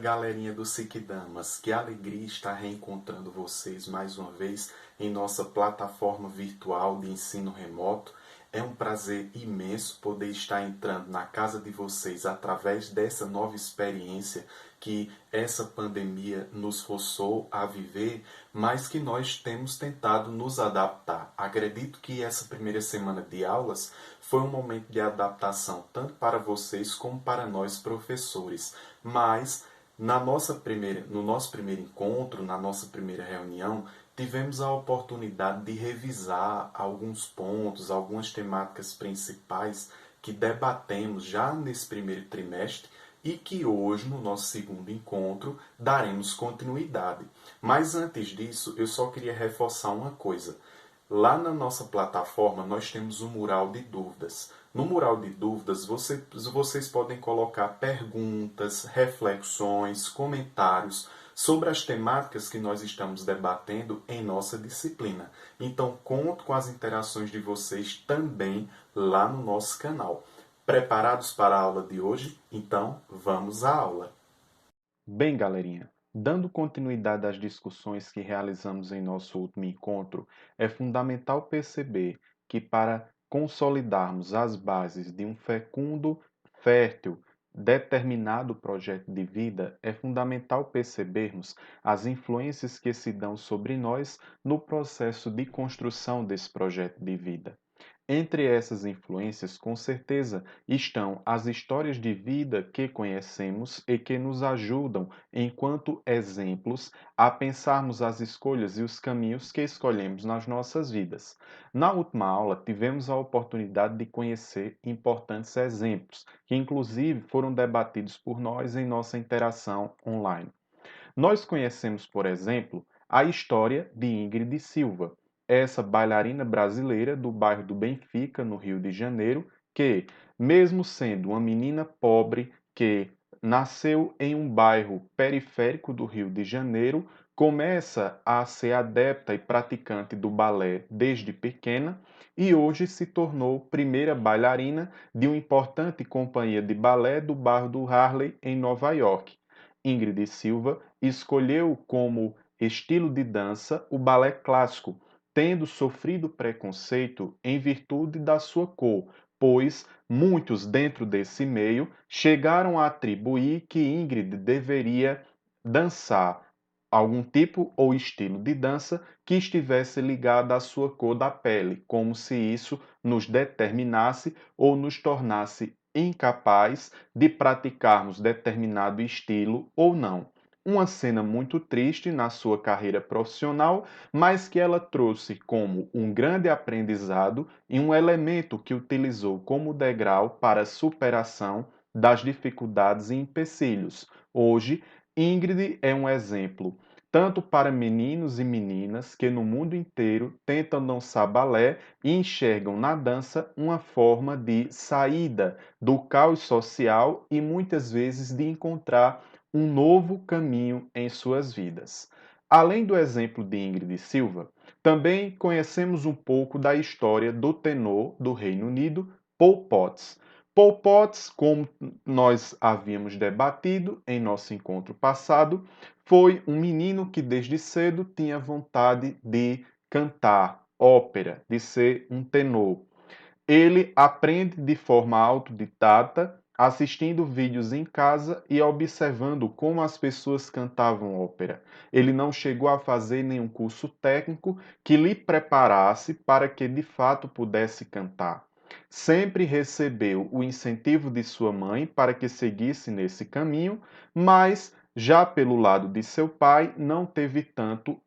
galerinha do Siquedamas, que alegria estar reencontrando vocês mais uma vez em nossa plataforma virtual de ensino remoto. É um prazer imenso poder estar entrando na casa de vocês através dessa nova experiência que essa pandemia nos forçou a viver, mas que nós temos tentado nos adaptar. Acredito que essa primeira semana de aulas foi um momento de adaptação tanto para vocês como para nós professores, mas no nosso primeiro encontro, na nossa primeira reunião, tivemos a oportunidade de revisar alguns pontos, algumas temáticas principais que debatemos já nesse primeiro trimestre e que hoje, no nosso segundo encontro, daremos continuidade. Mas antes disso, eu só queria reforçar uma coisa. Lá na nossa plataforma nós temos um mural de dúvidas. No mural de dúvidas vocês podem colocar perguntas, reflexões, comentários sobre as temáticas que nós estamos debatendo em nossa disciplina. Então conto com as interações de vocês também lá no nosso canal. Preparados para a aula de hoje? Então vamos à aula! Bem, galerinha, dando continuidade às discussões que realizamos em nosso último encontro, é fundamental perceber que para consolidarmos as bases de um fecundo, fértil, determinado projeto de vida, é fundamental percebermos as influências que se dão sobre nós no processo de construção desse projeto de vida. Entre essas influências, com certeza, estão as histórias de vida que conhecemos e que nos ajudam, enquanto exemplos, a pensarmos as escolhas e os caminhos que escolhemos nas nossas vidas. Na última aula, tivemos a oportunidade de conhecer importantes exemplos, que inclusive foram debatidos por nós em nossa interação online. Nós conhecemos, por exemplo, a história de Ingrid Silva, essa bailarina brasileira do bairro do Benfica, no Rio de Janeiro, que, mesmo sendo uma menina pobre que nasceu em um bairro periférico do Rio de Janeiro, começa a ser adepta e praticante do balé desde pequena e hoje se tornou primeira bailarina de uma importante companhia de balé do bairro do Harlem, em Nova York. Ingrid Silva escolheu como estilo de dança o balé clássico, tendo sofrido preconceito em virtude da sua cor, pois muitos dentro desse meio chegaram a atribuir que Ingrid deveria dançar algum tipo ou estilo de dança que estivesse ligado à sua cor da pele, como se isso nos determinasse ou nos tornasse incapaz de praticarmos determinado estilo ou não. Uma cena muito triste na sua carreira profissional, mas que ela trouxe como um grande aprendizado e um elemento que utilizou como degrau para a superação das dificuldades e empecilhos. Hoje, Ingrid é um exemplo tanto para meninos e meninas que no mundo inteiro tentam dançar balé e enxergam na dança uma forma de saída do caos social e muitas vezes de encontrar um novo caminho em suas vidas. Além do exemplo de Ingrid Silva, também conhecemos um pouco da história do tenor do Reino Unido, Paul Potts. Paul Potts, como nós havíamos debatido em nosso encontro passado, foi um menino que desde cedo tinha vontade de cantar ópera, de ser um tenor. Ele aprende de forma autodidata, assistindo vídeos em casa e observando como as pessoas cantavam ópera. Ele não chegou a fazer nenhum curso técnico que lhe preparasse para que de fato pudesse cantar. Sempre recebeu o incentivo de sua mãe para que seguisse nesse caminho, mas já pelo lado de seu pai não teve tanto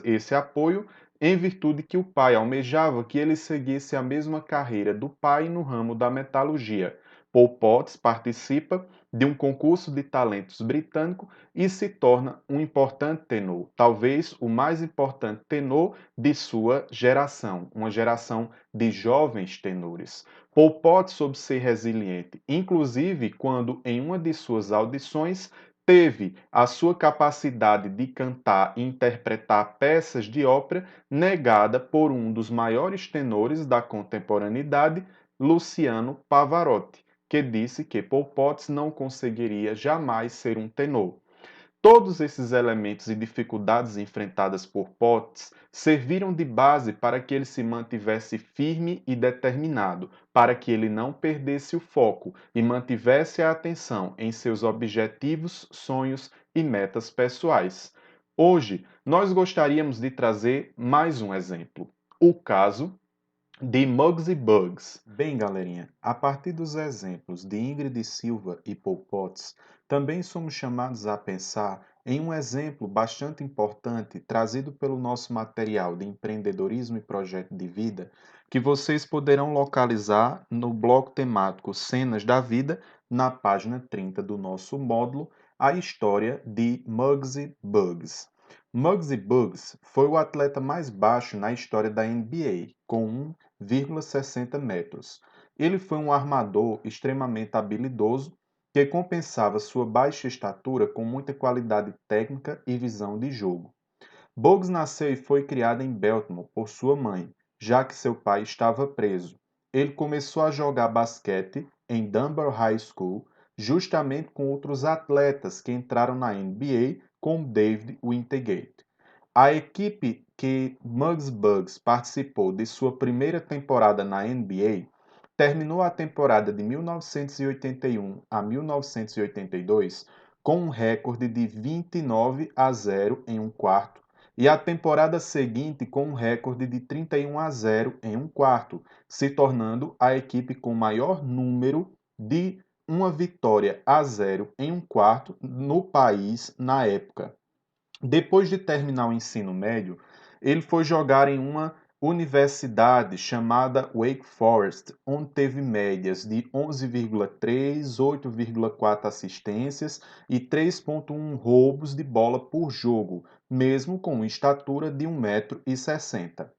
esse apoio, em virtude que o pai almejava que ele seguisse a mesma carreira do pai no ramo da metalurgia. Paul Potts participa de um concurso de talentos britânico e se torna um importante tenor, talvez o mais importante tenor de sua geração, uma geração de jovens tenores. Paul Potts soube ser resiliente, inclusive quando em uma de suas audições teve a sua capacidade de cantar e interpretar peças de ópera negada por um dos maiores tenores da contemporaneidade, Luciano Pavarotti, que disse que Paul Potts não conseguiria jamais ser um tenor. Todos esses elementos e dificuldades enfrentadas por Potts serviram de base para que ele se mantivesse firme e determinado, para que ele não perdesse o foco e mantivesse a atenção em seus objetivos, sonhos e metas pessoais. Hoje, nós gostaríamos de trazer mais um exemplo: o caso de Muggsy Bogues. Bem, galerinha, a partir dos exemplos de Ingrid Silva e Paul Potts, também somos chamados a pensar em um exemplo bastante importante trazido pelo nosso material de empreendedorismo e projeto de vida, que vocês poderão localizar no bloco temático Cenas da Vida, na página 30 do nosso módulo, a história de Muggsy Bogues. Muggsy Bogues foi o atleta mais baixo na história da NBA, com 1,60 metros. Ele foi um armador extremamente habilidoso que compensava sua baixa estatura com muita qualidade técnica e visão de jogo. Bogues nasceu e foi criado em Baltimore por sua mãe, já que seu pai estava preso. Ele começou a jogar basquete em Dunbar High School, justamente com outros atletas que entraram na NBA, como David Wintergate. A equipe que Muggsy Bogues participou de sua primeira temporada na NBA terminou a temporada de 1981 a 1982 com um recorde de 29-0 em um quarto e a temporada seguinte com um recorde de 31-0 em um quarto, se tornando a equipe com maior número de uma vitória a 0 em um quarto no país na época. Depois de terminar o ensino médio, ele foi jogar em uma universidade chamada Wake Forest, onde teve médias de 11,3, 8,4 assistências e 3,1 roubos de bola por jogo, mesmo com uma estatura de 1,60 m.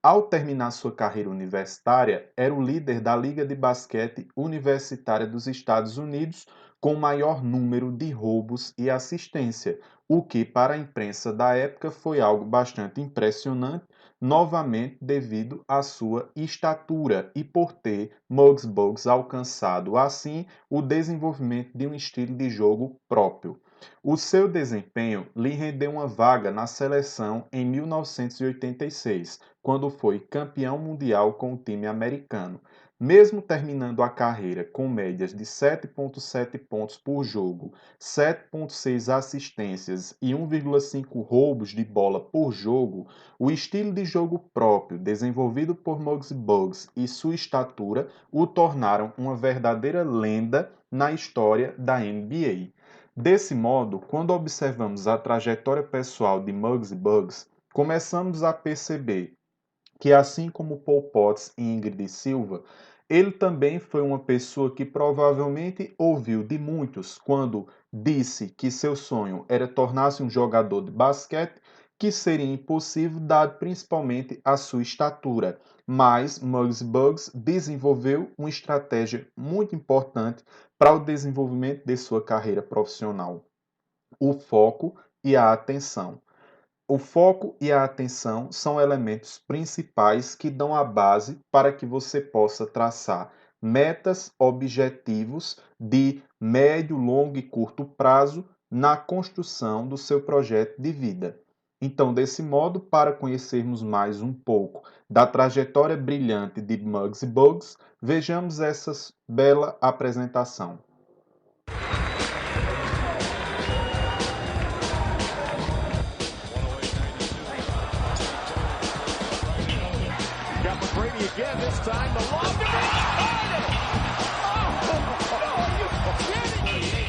Ao terminar sua carreira universitária, era o líder da Liga de Basquete Universitária dos Estados Unidos, com maior número de roubos e assistência, o que para a imprensa da época foi algo bastante impressionante, novamente devido à sua estatura e por ter Muggsy Bogues alcançado assim o desenvolvimento de um estilo de jogo próprio. O seu desempenho lhe rendeu uma vaga na seleção em 1986, quando foi campeão mundial com o time americano. Mesmo terminando a carreira com médias de 7,7 pontos por jogo, 7,6 assistências e 1,5 roubos de bola por jogo, o estilo de jogo próprio desenvolvido por Muggsy Bogues e sua estatura o tornaram uma verdadeira lenda na história da NBA. Desse modo, quando observamos a trajetória pessoal de Muggsy Bogues, começamos a perceber que, assim como Paul Potts e Ingrid Silva, ele também foi uma pessoa que provavelmente ouviu de muitos quando disse que seu sonho era tornar-se um jogador de basquete, que seria impossível dado principalmente a sua estatura. Mas Muggsy Bogues desenvolveu uma estratégia muito importante para o desenvolvimento de sua carreira profissional: o foco e a atenção. O foco e a atenção são elementos principais que dão a base para que você possa traçar metas, objetivos de médio, longo e curto prazo na construção do seu projeto de vida. Então, desse modo, para conhecermos mais um pouco da trajetória brilhante de Muggsy Bogues, vejamos essa bela apresentação. Again, this time the lob to are you kidding me?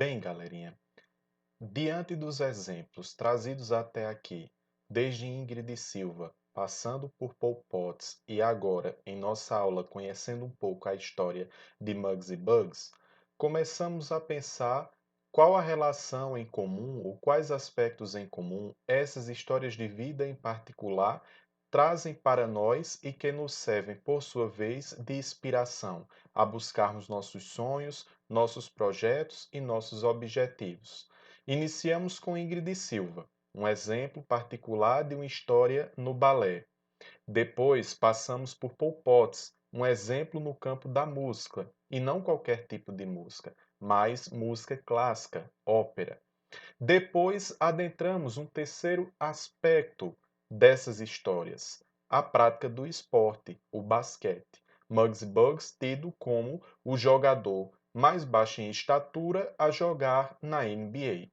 Bem, galerinha, diante dos exemplos trazidos até aqui, desde Ingrid Silva, passando por Paul Potts e agora em nossa aula conhecendo um pouco a história de Muggsy Bugs, começamos a pensar qual a relação em comum ou quais aspectos em comum essas histórias de vida em particular trazem para nós e que nos servem, por sua vez, de inspiração a buscarmos nossos sonhos, nossos projetos e nossos objetivos. Iniciamos com Ingrid Silva, um exemplo particular de uma história no balé. Depois passamos por Paul Potts, um exemplo no campo da música, e não qualquer tipo de música, mas música clássica, ópera. Depois adentramos um terceiro aspecto dessas histórias, a prática do esporte, o basquete. Muggsy Bogues tido como o jogador mais baixo em estatura a jogar na NBA.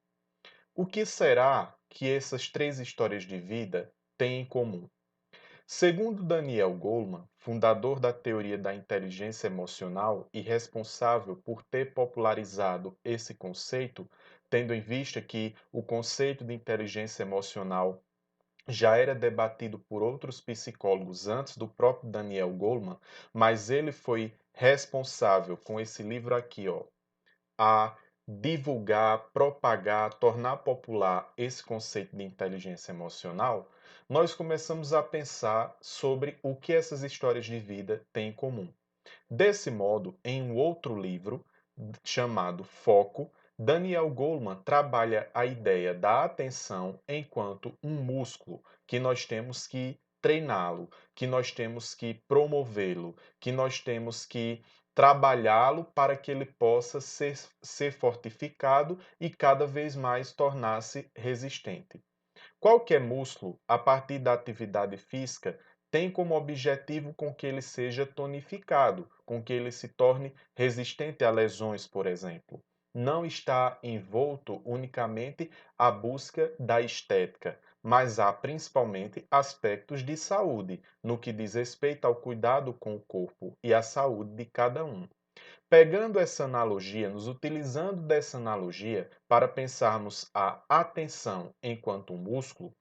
O que será que essas três histórias de vida têm em comum? Segundo Daniel Goleman, fundador da teoria da inteligência emocional e responsável por ter popularizado esse conceito, tendo em vista que o conceito de inteligência emocional já era debatido por outros psicólogos antes do próprio Daniel Goleman, mas ele foi responsável com esse livro aqui, ó, a divulgar, propagar, tornar popular esse conceito de inteligência emocional, nós começamos a pensar sobre o que essas histórias de vida têm em comum. Desse modo, em um outro livro chamado Foco, Daniel Goleman trabalha a ideia da atenção enquanto um músculo que nós temos que treiná-lo, que nós temos que promovê-lo, que nós temos que trabalhá-lo para que ele possa ser fortificado e cada vez mais tornar-se resistente. Qualquer músculo, a partir da atividade física, tem como objetivo com que ele seja tonificado, com que ele se torne resistente a lesões, por exemplo. Não está envolto unicamente à busca da estética, mas há principalmente aspectos de saúde, no que diz respeito ao cuidado com o corpo e à saúde de cada um. Pegando essa analogia, nos utilizando dessa analogia para pensarmos a atenção enquanto um músculo,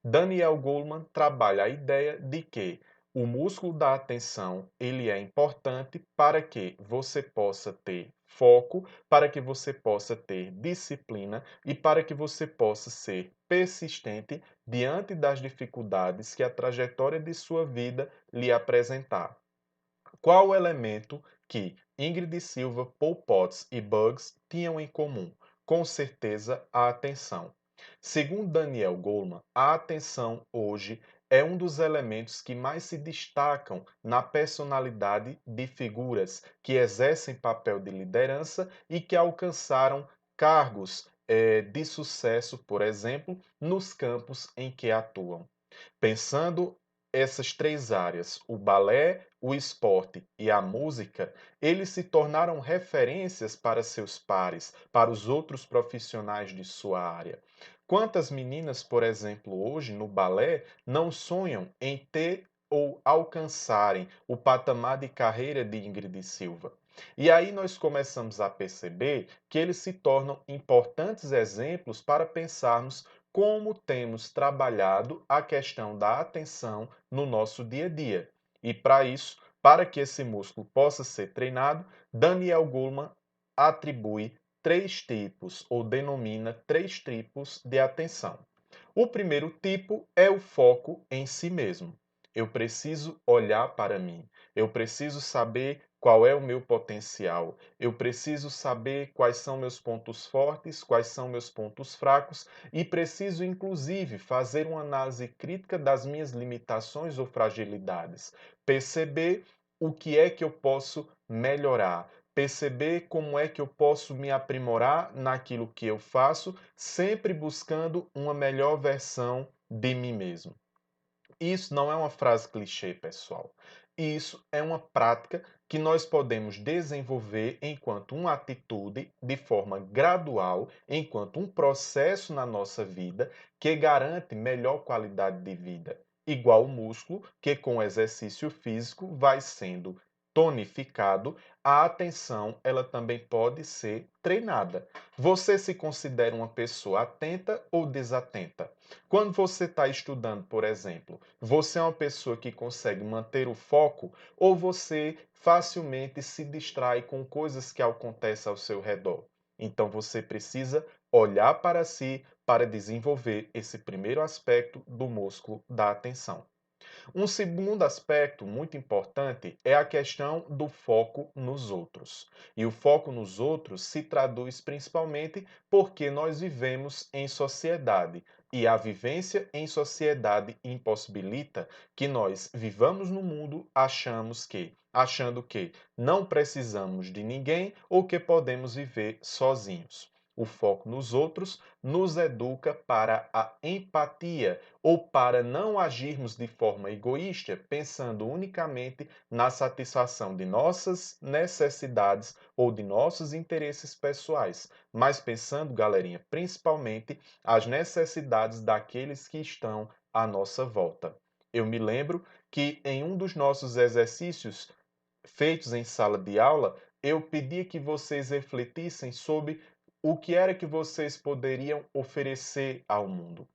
Daniel Goleman trabalha a ideia de que o músculo da atenção ele é importante para que você possa ter foco, para que você possa ter disciplina e para que você possa ser persistente diante das dificuldades que a trajetória de sua vida lhe apresentar. Qual o elemento que Ingrid Silva, Paul Potts e Bugs tinham em comum? Com certeza, a atenção. Segundo Daniel Goleman, a atenção hoje é um dos elementos que mais se destacam na personalidade de figuras que exercem papel de liderança e que alcançaram cargos de sucesso, por exemplo, nos campos em que atuam. Pensando essas três áreas, o balé, o esporte e a música, eles se tornaram referências para seus pares, para os outros profissionais de sua área. Quantas meninas, por exemplo, hoje no balé, não sonham em ter ou alcançarem o patamar de carreira de Ingrid Silva? E aí nós começamos a perceber que eles se tornam importantes exemplos para pensarmos como temos trabalhado a questão da atenção no nosso dia a dia. E para isso, para que esse músculo possa ser treinado, Daniel Goleman atribui três tipos ou denomina três tipos de atenção. O primeiro tipo é o foco em si mesmo. Eu preciso olhar para mim. Eu preciso saber qual é o meu potencial. Eu preciso saber quais são meus pontos fortes, quais são meus pontos fracos e preciso, inclusive, fazer uma análise crítica das minhas limitações ou fragilidades. Perceber o que é que eu posso melhorar. Perceber como é que eu posso me aprimorar naquilo que eu faço, sempre buscando uma melhor versão de mim mesmo. Isso não é uma frase clichê, pessoal. Isso é uma prática que nós podemos desenvolver enquanto uma atitude de forma gradual, enquanto um processo na nossa vida que garante melhor qualidade de vida. Igual o músculo, que com o exercício físico vai sendo tonificado, a atenção ela também pode ser treinada. Você se considera uma pessoa atenta ou desatenta? Quando você está estudando, por exemplo, você é uma pessoa que consegue manter o foco ou você facilmente se distrai com coisas que acontecem ao seu redor? Então você precisa olhar para si para desenvolver esse primeiro aspecto do músculo da atenção. Um segundo aspecto muito importante é a questão do foco nos outros. E o foco nos outros se traduz principalmente porque nós vivemos em sociedade. E a vivência em sociedade impossibilita que nós vivamos no mundo achando que não precisamos de ninguém ou que podemos viver sozinhos. O foco nos outros nos educa para a empatia ou para não agirmos de forma egoísta, pensando unicamente na satisfação de nossas necessidades ou de nossos interesses pessoais, mas pensando, galerinha, principalmente as necessidades daqueles que estão à nossa volta. Eu me lembro que em um dos nossos exercícios feitos em sala de aula, eu pedi que vocês refletissem sobre o que era que vocês poderiam oferecer ao mundo.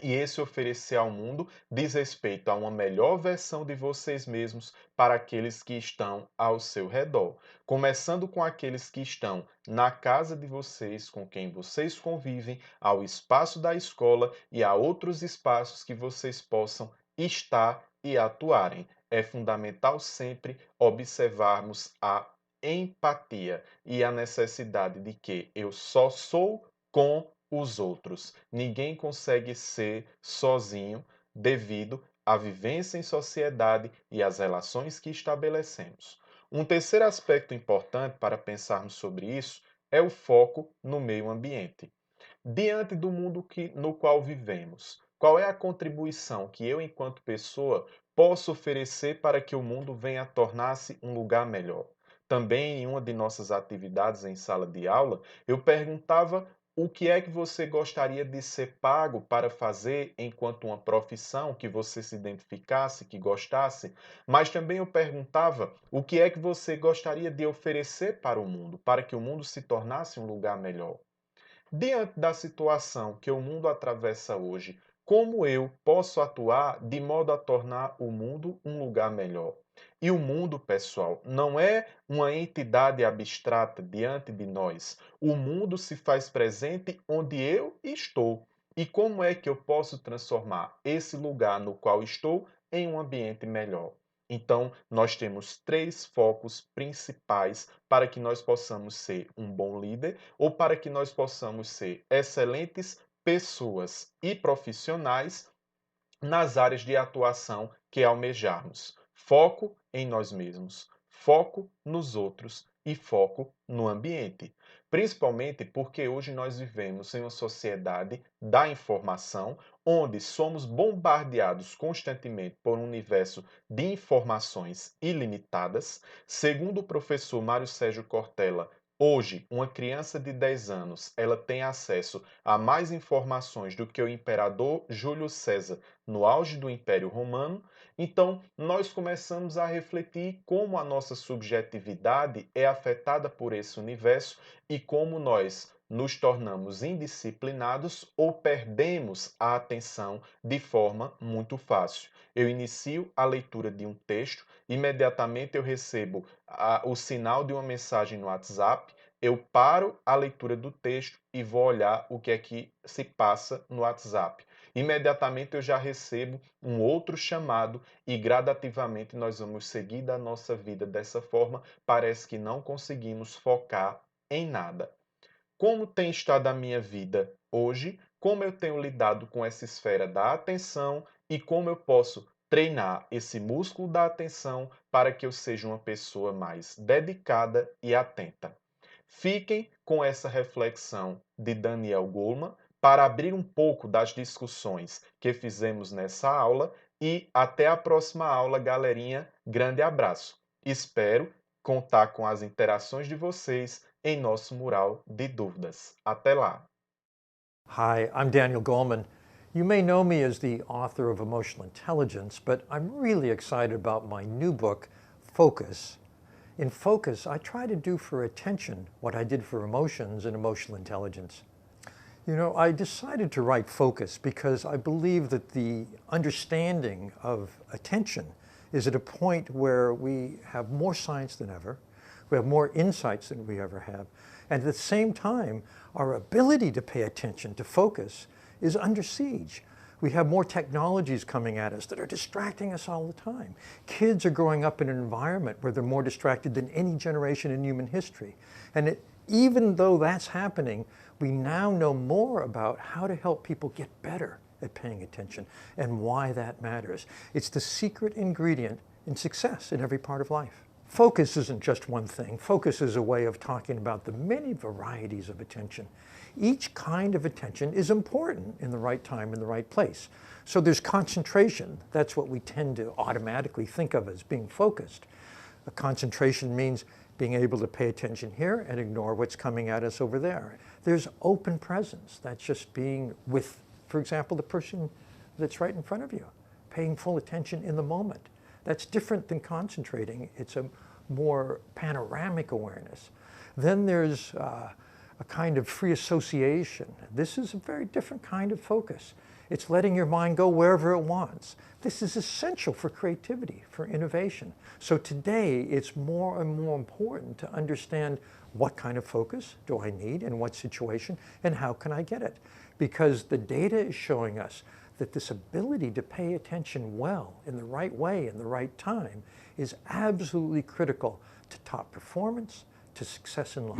E esse oferecer ao mundo diz respeito a uma melhor versão de vocês mesmos para aqueles que estão ao seu redor. Começando com aqueles que estão na casa de vocês, com quem vocês convivem, ao espaço da escola e a outros espaços que vocês possam estar e atuarem. É fundamental sempre observarmos a empatia e a necessidade de que eu só sou com os outros. Ninguém consegue ser sozinho devido à vivência em sociedade e às relações que estabelecemos. Um terceiro aspecto importante para pensarmos sobre isso é o foco no meio ambiente. Diante do mundo no qual vivemos, qual é a contribuição que eu, enquanto pessoa, posso oferecer para que o mundo venha a tornar-se um lugar melhor? Também em uma de nossas atividades em sala de aula, eu perguntava o que é que você gostaria de ser pago para fazer enquanto uma profissão que você se identificasse, que gostasse, mas também eu perguntava o que é que você gostaria de oferecer para o mundo, para que o mundo se tornasse um lugar melhor. Diante da situação que o mundo atravessa hoje, como eu posso atuar de modo a tornar o mundo um lugar melhor? E o mundo, pessoal, não é uma entidade abstrata diante de nós. O mundo se faz presente onde eu estou. E como é que eu posso transformar esse lugar no qual estou em um ambiente melhor? Então, nós temos três focos principais para que nós possamos ser um bom líder ou para que nós possamos ser excelentes pessoas e profissionais nas áreas de atuação que almejarmos. Foco em nós mesmos, foco nos outros e foco no ambiente. Principalmente porque hoje nós vivemos em uma sociedade da informação, onde somos bombardeados constantemente por um universo de informações ilimitadas. Segundo o professor Mário Sérgio Cortella, hoje, uma criança de 10 anos, ela tem acesso a mais informações do que o imperador Júlio César no auge do Império Romano. Então, nós começamos a refletir como a nossa subjetividade é afetada por esse universo e como nós nos tornamos indisciplinados ou perdemos a atenção de forma muito fácil. Eu inicio a leitura de um texto, imediatamente eu recebo o sinal de uma mensagem no WhatsApp, eu paro a leitura do texto e vou olhar o que é que se passa no WhatsApp. Imediatamente eu já recebo um outro chamado e gradativamente nós vamos seguir da nossa vida dessa forma. Parece que não conseguimos focar em nada. Como tem estado a minha vida hoje? Como eu tenho lidado com essa esfera da atenção e como eu posso treinar esse músculo da atenção para que eu seja uma pessoa mais dedicada e atenta? Fiquem com essa reflexão de Daniel Goleman para abrir um pouco das discussões que fizemos nessa aula e até a próxima aula, galerinha. Grande abraço. Espero contar com as interações de vocês em nosso mural de dúvidas. Até lá! Hi, I'm Daniel Goleman. You may know me as the author of Emotional Intelligence, but I'm really excited about my new book, focus, in focus, I try to do for attention what I did for emotions and emotional intelligence. You know, I decided to write Focus because I believe that the understanding of attention is at a point where we have more science than ever, we have more insights than we ever have, and at the same time, our ability to pay attention, to focus, is under siege. We have more technologies coming at us that are distracting us all the time. Kids are growing up in an environment where they're more distracted than any generation in human history. And even though that's happening, we now know more about how to help people get better at paying attention and why that matters. It's the secret ingredient in success in every part of life. Focus isn't just one thing. Focus is a way of talking about the many varieties of attention. Each kind of attention is important in the right time and the right place. So there's concentration. That's what we tend to automatically think of as being focused. A concentration means being able to pay attention here and ignore what's coming at us over there. There's open presence. That's just being with, for example, the person that's right in front of you, paying full attention in the moment. That's different than concentrating. It's a more panoramic awareness. Then there's a kind of free association. This is a very different kind of focus. It's letting your mind go wherever it wants. This is essential for creativity, for innovation. So today, it's more and more important to understand what kind of focus do I need in what situation, and how can I get it? Because the data is showing us that this ability to pay attention well, in the right way, in the right time, is absolutely critical to top performance, to success in life.